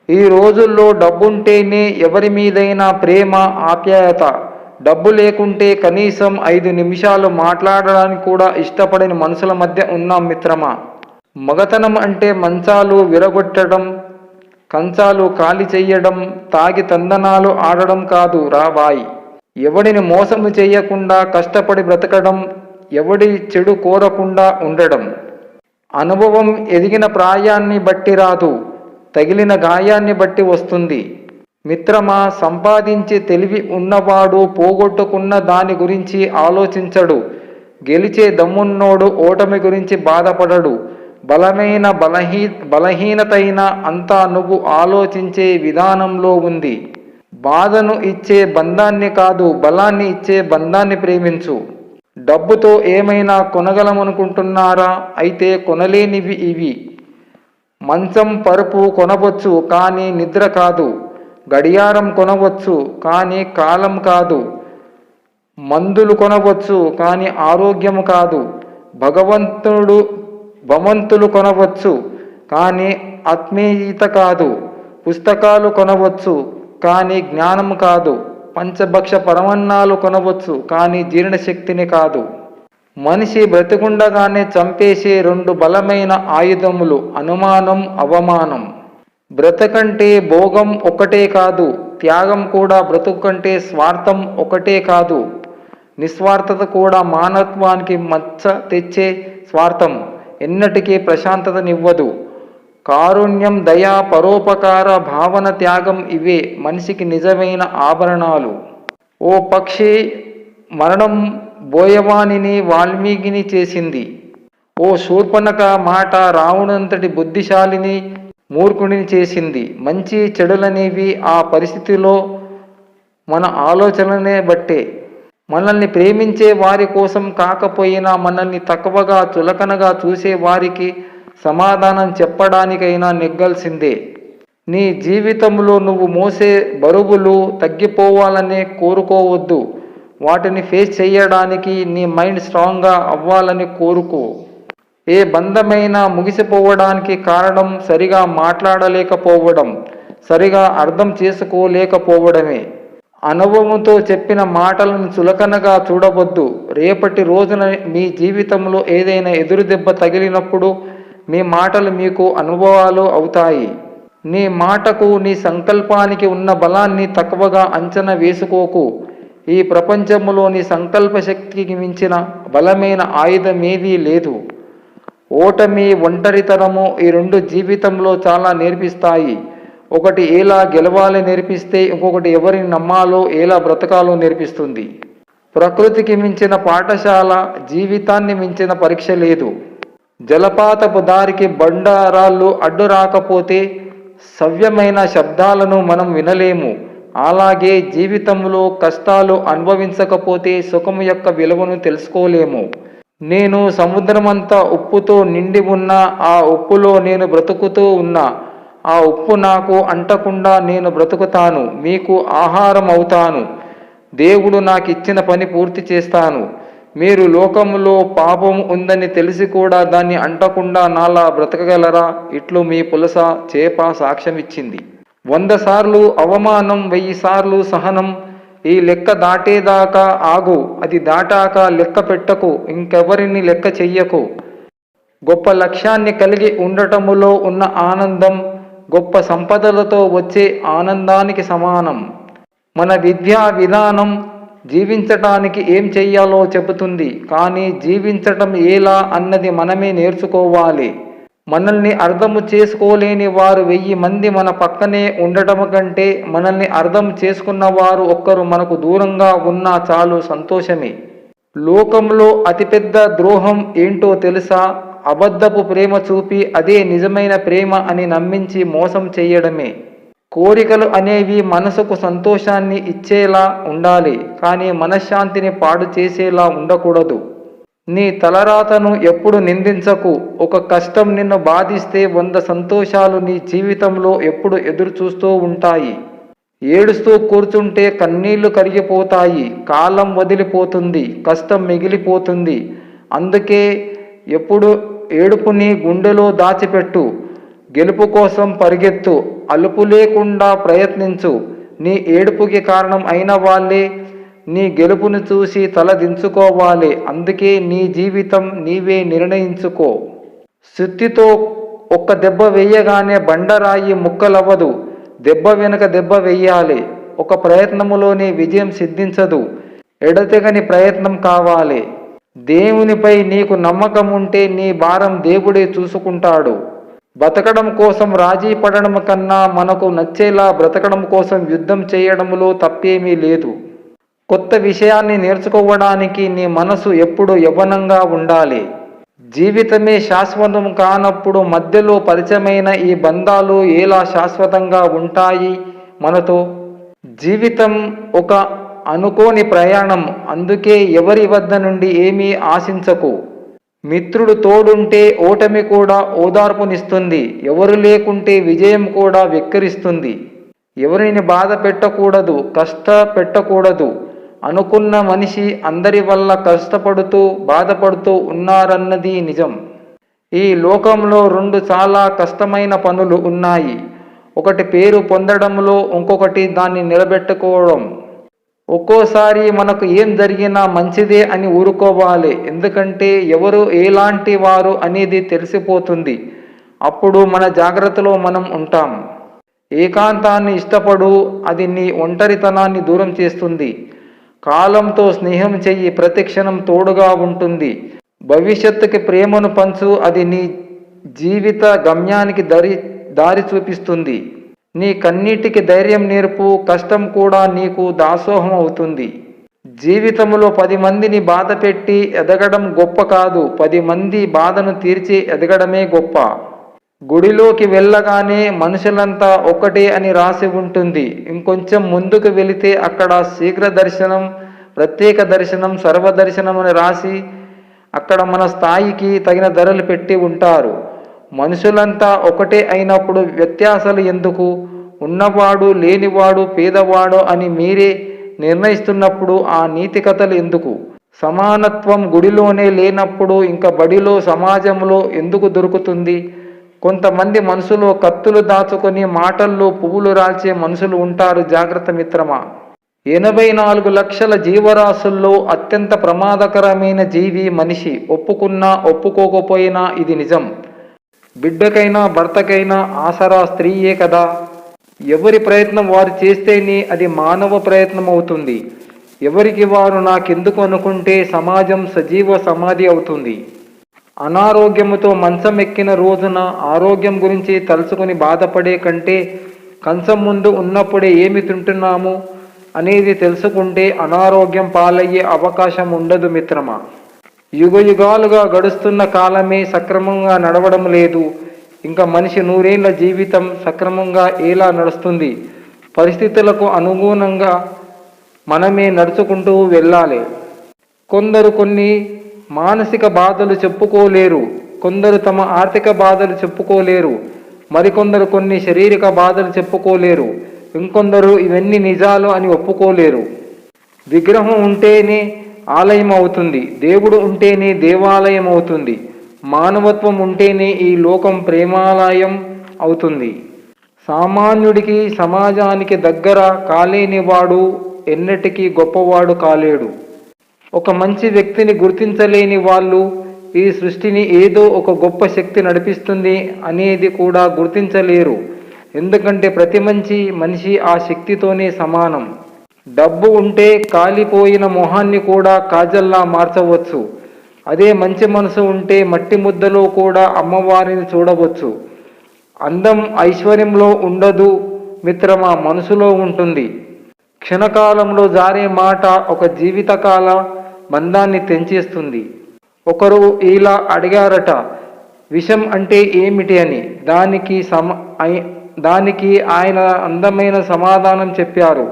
ఈ రోజుల్లో డబ్బుంటేనే ఎవరి మీదైనా ప్రేమ, ఆప్యాయత. డబ్బు లేకుంటే కనీసం 5 నిమిషాలు మాట్లాడడానికి కూడా ఇష్టపడని మనుషుల మధ్య ఉన్నాం మిత్రమా. మగతనం అంటే మంచాలు విరగొట్టడం, కంచాలు ఖాళీ చెయ్యడం, తాగి తందనాలు ఆడడం కాదు రా బాయ్. ఎవడిని మోసము చేయకుండా కష్టపడి బ్రతకడం, ఎవడి చెడు కోరకుండా ఉండడం. అనుభవం ఎదిగిన ప్రాయాన్ని బట్టి రాదు, తగిలిన గాయాన్ని బట్టి వస్తుంది. మిత్రమా, సంపాదించి తెలివి ఉన్నవాడు పోగొట్టుకున్న దాని గురించి ఆలోచించడు. గెలిచే దమ్మున్నోడు ఓటమి గురించి బాధపడడు. బలహీనతైన అంతా నువ్వు ఆలోచించే విధానంలో ఉంది. బాధను ఇచ్చే బంధాన్ని కాదు, బలాన్ని ఇచ్చే బంధాన్ని ప్రేమించు. డబ్బుతో ఏమైనా కొనగలమనుకుంటున్నారా? అయితే కొనలేనివి ఇవి. మంచం, పరుపు కొనవచ్చు కానీ నిద్ర కాదు. గడియారం కొనవచ్చు కానీ కాలం కాదు. మందులు కొనవచ్చు కానీ ఆరోగ్యం కాదు. భవంతులు కొనవచ్చు కానీ ఆత్మీయత కాదు. పుస్తకాలు కొనవచ్చు కానీ జ్ఞానం కాదు. పంచభక్ష పరమన్నాలు కొనవచ్చు కానీ జీర్ణశక్తిని కాదు. మనిషి బ్రతికుండగానే చంపేసే 2 బలమైన ఆయుధములు అనుమానం, అవమానం. బ్రతకంటే భోగం ఒకటే కాదు, త్యాగం కూడా. బ్రతుకంటే స్వార్థం ఒకటే కాదు, నిస్వార్థత కూడా. మానవత్వానికి మచ్చ తెచ్చే స్వార్థం ఎన్నటికీ ప్రశాంతతనివ్వదు. కారుణ్యం, దయ, పరోపకార భావన, త్యాగం ఇవే మనిషికి నిజమైన ఆభరణాలు. ఓ పక్షి మరణం బోయవానిని వాల్మీకిని చేసింది. ఓ శూర్పణఖ మాట రావణంతటి బుద్ధిశాలిని మూర్ఖుడిని చేసింది. మంచి చెడులనేవి ఆ పరిస్థితిలో మన ఆలోచననే బట్టే. మనల్ని ప్రేమించే వారి కోసం కాకపోయినా మనల్ని తక్కువగా, చులకనగా చూసే వారికి సమాధానం చెప్పడానికైనా నెగ్గాల్సిందే. నీ జీవితంలో నువ్వు మోసే బరువులు తగ్గిపోవాలనే కోరుకోవద్దు. వాటిని ఫేస్ చేయడానికి నీ మైండ్ స్ట్రాంగ్గా అవ్వాలని కోరుకో. ఏ బంధమైనా ముగిసిపోవడానికి కారణం సరిగా మాట్లాడలేకపోవడం, సరిగా అర్థం చేసుకోలేకపోవడమే. అనుభవంతో చెప్పిన మాటలను చులకనగా చూడవద్దు. రేపటి రోజున మీ జీవితంలో ఏదైనా ఎదురుదెబ్బ తగిలినప్పుడు మీ మాటలు మీకు అనుభవాలు అవుతాయి. నీ మాటకు, నీ సంకల్పానికి ఉన్న బలాన్ని తక్కువగా అంచనా వేసుకోకు. ఈ ప్రపంచంలో నీ సంకల్ప శక్తికి మించిన బలమైన ఆయుధం ఏదీ లేదు. ఓటమి, ఒంటరితనము ఈ 2 జీవితంలో చాలా నేర్పిస్తాయి. ఒకటి ఎలా గెలవాలి నేర్పిస్తే, ఇంకొకటి ఎవరిని నమ్మాలో, ఎలా బ్రతకాలో నేర్పిస్తుంది. ప్రకృతికి మించిన పాఠశాల, జీవితాన్ని మించిన పరీక్ష లేదు. జలపాతపు దారికి బండరాళ్ళు అడ్డు రాకపోతే సవ్యమైన శబ్దాలను మనం వినలేము. అలాగే జీవితంలో కష్టాలు అనుభవించకపోతే సుఖం యొక్క విలువను తెలుసుకోలేము. నేను సముద్రమంతా ఉప్పుతో నిండి ఉన్నా, ఆ ఉప్పులో నేను బ్రతుకుతూ ఉన్నా. ఆ ఉప్పు నాకు అంటకుండా నేను బ్రతుకుతాను, మీకు ఆహారం అవుతాను. దేవుడు నాకు ఇచ్చిన పని పూర్తి చేస్తాను. మీరు లోకంలో పాపం ఉందని తెలిసి కూడా దాన్ని అంటకుండా నాలా బ్రతకగలరా? ఇట్లు మీ పులస చేప సాక్ష్యం ఇచ్చింది. 100 సార్లు అవమానం, 1000 సార్లు సహనం. ఈ లెక్క దాటేదాకా ఆగు. అది దాటాక లెక్క పెట్టకు, ఇంకెవరిని లెక్క చెయ్యకు. గొప్ప లక్ష్యాన్ని కలిగి ఉండటములో ఉన్న ఆనందం గొప్ప సంపదలతో వచ్చే ఆనందానికి సమానం. మన విద్యా విధానం జీవించటానికి ఏం చెయ్యాలో చెబుతుంది, కానీ జీవించటం ఎలా అన్నది మనమే నేర్చుకోవాలి. మనల్ని అర్థము చేసుకోలేని వారు 1000 మంది మన పక్కనే ఉండటం కంటే మనల్ని అర్థం చేసుకున్న వారు ఒక్కరు మనకు దూరంగా ఉన్నా చాలు సంతోషమే. లోకంలో అతిపెద్ద ద్రోహం ఏంటో తెలుసా? అబద్ధపు ప్రేమ చూపి అదే నిజమైన ప్రేమ అని నమ్మించి మోసం చేయడమే. కోరికలు అనేవి మనసుకు సంతోషాన్ని ఇచ్చేలా ఉండాలి, కానీ మనశ్శాంతిని పాడు చేసేలా ఉండకూడదు. నీ తలరాతను ఎప్పుడు నిందించకు. ఒక కష్టం నిన్ను బాధిస్తే 100 సంతోషాలు నీ జీవితంలో ఎప్పుడు ఎదురు చూస్తూ ఉంటాయి. ఏడుస్తూ కూర్చుంటే కన్నీళ్లు కరిగిపోతాయి, కాలం వదిలిపోతుంది, కష్టం మిగిలిపోతుంది. అందుకే ఎప్పుడు ఏడుపుని గుండెలో దాచిపెట్టు. గెలుపు కోసం పరిగెత్తు, అలుపు లేకుండా ప్రయత్నించు. నీ ఏడుపుకి కారణం అయిన వాళ్ళే నీ గెలుపును చూసి తలదించుకోవాలి. అందుకే నీ జీవితం నీవే నిర్ణయించుకో. సుత్తితో ఒక్క దెబ్బ వేయగానే బండరాయి ముక్కలవ్వదు. దెబ్బ వెనుక దెబ్బ వెయ్యాలి. ఒక ప్రయత్నములోనే విజయం సిద్ధించదు. ఎడతెగని ప్రయత్నం కావాలి. దేవునిపై నీకు నమ్మకం ఉంటే నీ భారం దేవుడే చూసుకుంటాడు. బతకడం కోసం రాజీ పడడం కన్నా మనకు నచ్చేలా బ్రతకడం కోసం యుద్ధం చేయడంలో తప్పేమీ లేదు. కొత్త విషయాన్ని నేర్చుకోవడానికి నీ మనసు ఎప్పుడు యవ్వనంగా ఉండాలి. జీవితమే శాశ్వతం కానప్పుడు మధ్యలో పరిచయమైన ఈ బంధాలు ఎలా శాశ్వతంగా ఉంటాయి మనతో? జీవితం ఒక అనుకోని ప్రయాణం. అందుకే ఎవరి వద్ద నుండి ఏమీ ఆశించకు. మిత్రుడు తోడుంటే ఓటమి కూడా ఓదార్పునిస్తుంది. ఎవరు లేకుంటే విజయం కూడా వెక్కిరిస్తుంది. ఎవరిని బాధ పెట్టకూడదు, కష్టపెట్టకూడదు. అనుకున్న మనిషి అందరి వల్ల కష్టపడుతూ బాధపడుతూ ఉన్నారన్నది నిజం. ఈ లోకంలో రెండు చాలా కష్టమైన పనులు ఉన్నాయి. ఒకటి పేరు పొందడంలో, ఇంకొకటి దాన్ని నిలబెట్టుకోవడం. ఒక్కోసారి మనకు ఏం జరిగినా మంచిదే అని ఊరుకోవాలి. ఎందుకంటే ఎవరు ఎలాంటి వారు అనేది తెలిసిపోతుంది. అప్పుడు మన జాగ్రత్తలో మనం ఉంటాం. ఏకాంతాన్ని ఇష్టపడు, అది నీ ఒంటరితనాన్ని దూరం చేస్తుంది. కాలంతో స్నేహం చెయ్యి, ప్రతి క్షణం తోడుగా ఉంటుంది. భవిష్యత్తుకి ప్రేమను పంచు, అది నీ జీవిత గమ్యానికి దారి చూపిస్తుంది. నీ కన్నీటికి ధైర్యం నేర్పు, కష్టం కూడా నీకు దాసోహం అవుతుంది. జీవితంలో 10 మందిని బాధ పెట్టి ఎదగడం గొప్ప కాదు, 10 మంది బాధను తీర్చి ఎదగడమే గొప్ప. గుడిలోకి వెళ్ళగానే మనుషులంతా ఒక్కటే అని రాసి ఉంటుంది. ఇంకొంచెం ముందుకు వెళితే అక్కడ శీఘ్ర దర్శనం, ప్రత్యేక దర్శనం, సర్వదర్శనం అని రాసి అక్కడ మన స్థాయికి తగిన ధరలు పెట్టి ఉంటారు. మనుషులంతా ఒకటే అయినప్పుడు వ్యత్యాసాలు ఎందుకు? ఉన్నవాడు లేనివాడు పేదవాడు అని మీరే నిర్ణయిస్తున్నప్పుడు ఆ నీతి కథలు ఎందుకు? సమానత్వం గుడిలోనే లేనప్పుడు ఇంకా బడిలో సమాజంలో ఎందుకు దొరుకుతుంది? కొంతమంది మనసులో కత్తులు దాచుకొని మాటల్లో పువ్వులు రాల్చే మనుషులు ఉంటారు. జాగ్రత్త మిత్రమా. 84 లక్షల జీవరాశుల్లో అత్యంత ప్రమాదకరమైన జీవి మనిషి. ఒప్పుకున్నా ఒప్పుకోకపోయినా ఇది నిజం. బిడ్డకైనా భర్తకైనా ఆసరా స్త్రీయే కదా. ఎవరి ప్రయత్నం వారు చేస్తేనే అది మానవ ప్రయత్నం అవుతుంది. ఎవరికి వారు నాకెందుకు అనుకుంటే సమాజం సజీవ సమాధి అవుతుంది. అనారోగ్యముతో మంచం ఎక్కిన రోజున ఆరోగ్యం గురించి తలుచుకొని బాధపడే కంటే కంచం ముందు ఉన్నప్పుడే ఏమి తింటున్నాము అనేది తెలుసుకుంటే అనారోగ్యం పాలయ్యే అవకాశం ఉండదు మిత్రమా. యుగయుగాలుగా గడుస్తున్న కాలమే సక్రమంగా నడవడం లేదు. ఇంకా మనిషి 100 ఏళ్ల జీవితం సక్రమంగా ఎలా నడుస్తుంది? పరిస్థితులకు అనుగుణంగా మనమే నడుచుకుంటూ వెళ్ళాలి. కొందరు కొన్ని మానసిక బాధలు చెప్పుకోలేరు, కొందరు తమ ఆర్థిక బాధలు చెప్పుకోలేరు, మరికొందరు కొన్ని శారీరక బాధలు చెప్పుకోలేరు, ఇంకొందరు ఇవన్నీ నిజాలు అని ఒప్పుకోలేరు. విగ్రహం ఉంటేనే ఆలయం అవుతుంది, దేవుడు ఉంటేనే దేవాలయం అవుతుంది, మానవత్వం ఉంటేనే ఈ లోకం ప్రేమాలయం అవుతుంది. సామాన్యుడికి సమాజానికి దగ్గర కాలేనివాడు ఎన్నటికీ గొప్పవాడు కాలేడు. ఒక మంచి వ్యక్తిని గుర్తించలేని వాళ్ళు ఈ సృష్టిని ఏదో ఒక గొప్ప శక్తి నడిపిస్తుంది అనేది కూడా గుర్తించలేరు. ఎందుకంటే ప్రతి మంచి మనిషి ఆ శక్తితోనే సమానం. డబ్బు ఉంటే కాలిపోయిన మొహాన్ని కూడా కాజల్లా మార్చవచ్చు. అదే మంచి మనసు ఉంటే మట్టి ముద్దలో కూడా అమ్మవారిని చూడవచ్చు. అందం ఐశ్వర్యంలో ఉండదు మిత్రమా, మనసులో ఉంటుంది. క్షణకాలంలో జారే మాట ఒక జీవితకాల బంధాన్ని తెంచేస్తుంది. ఒకరు ఇలా అడిగారట, విషం అంటే ఏమిటి అని. దానికి ఆయన అందమైన సమాధానం చెప్పారు.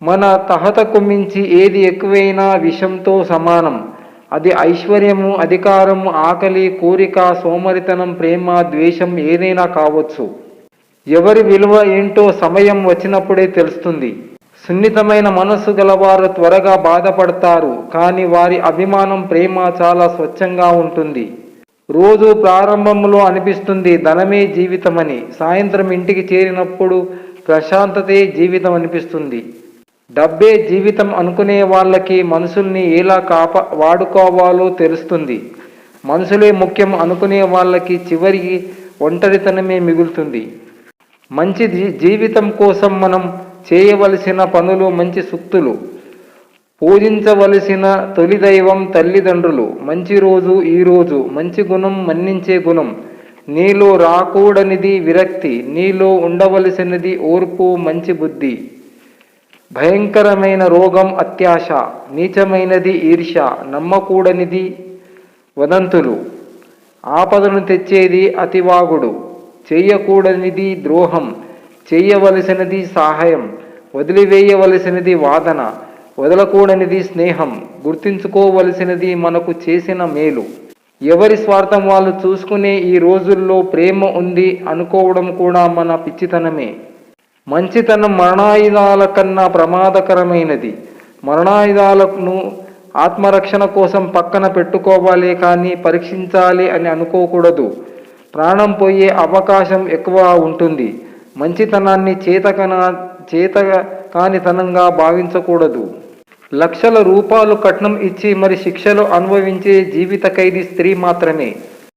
మన తహతకు మించి ఏది ఎక్కువైనా విషంతో సమానం. అది ఐశ్వర్యము, అధికారము, ఆకలి, కోరిక, సోమరితనం, ప్రేమ, ద్వేషం ఏదైనా కావచ్చు. ఎవరి విలువ ఏంటో సమయం వచ్చినప్పుడే తెలుస్తుంది. సున్నితమైన మనస్సు గలవారు త్వరగా బాధపడతారు, కానీ వారి అభిమానం, ప్రేమ చాలా స్వచ్ఛంగా ఉంటుంది. రోజు ప్రారంభంలో అనిపిస్తుంది ధనమే జీవితమని, సాయంత్రం ఇంటికి చేరినప్పుడు ప్రశాంతతే జీవితం అనిపిస్తుంది. డబ్బే జీవితం అనుకునే వాళ్ళకి మనుషుల్ని ఎలా వాడుకోవాలో తెలుస్తుంది. మనుషులే ముఖ్యం అనుకునే వాళ్ళకి చివరికి ఒంటరితనమే మిగులుతుంది. మంచి జీవితం కోసం మనం చేయవలసిన పనులు, మంచి సూక్తులు, పూజించవలసిన తొలి దైవం తల్లిదండ్రులు, మంచి రోజు ఈరోజు, మంచి గుణం మన్నించే గుణం, నీలో రాకూడనిది విరక్తి, నీలో ఉండవలసినది ఓర్పు మంచి బుద్ధి, భయంకరమైన రోగం అత్యాశ, నీచమైనది ఈర్ష్య, నమ్మకూడనిది వదంతులు, ఆపదను తెచ్చేది అతివాగుడు, చెయ్యకూడనిది ద్రోహం, చెయ్యవలసినది సహాయం, వదిలివేయవలసినది వాదన, వదలకూడనిది స్నేహం, గుర్తించుకోవలసినది మనకు చేసిన మేలు. ఎవరి స్వార్థం వాళ్ళు చూసుకునే ఈ రోజుల్లో ప్రేమ ఉంది అనుకోవడం కూడా మన పిచ్చితనమే. మంచితనం మరణాయుధాల కన్నా ప్రమాదకరమైనది. మరణాయుధాలను ఆత్మరక్షణ కోసం పక్కన పెట్టుకోవాలి కానీ పరీక్షించాలి అని అనుకోకూడదు. ప్రాణం పోయే అవకాశం ఎక్కువ ఉంటుంది. మంచితనాన్ని చేతకానితనంగా భావించకూడదు. లక్షల రూపాయలు కట్నం ఇచ్చి మరి శిక్షలు అనుభవించే జీవిత ఖైదీ స్త్రీ మాత్రమే.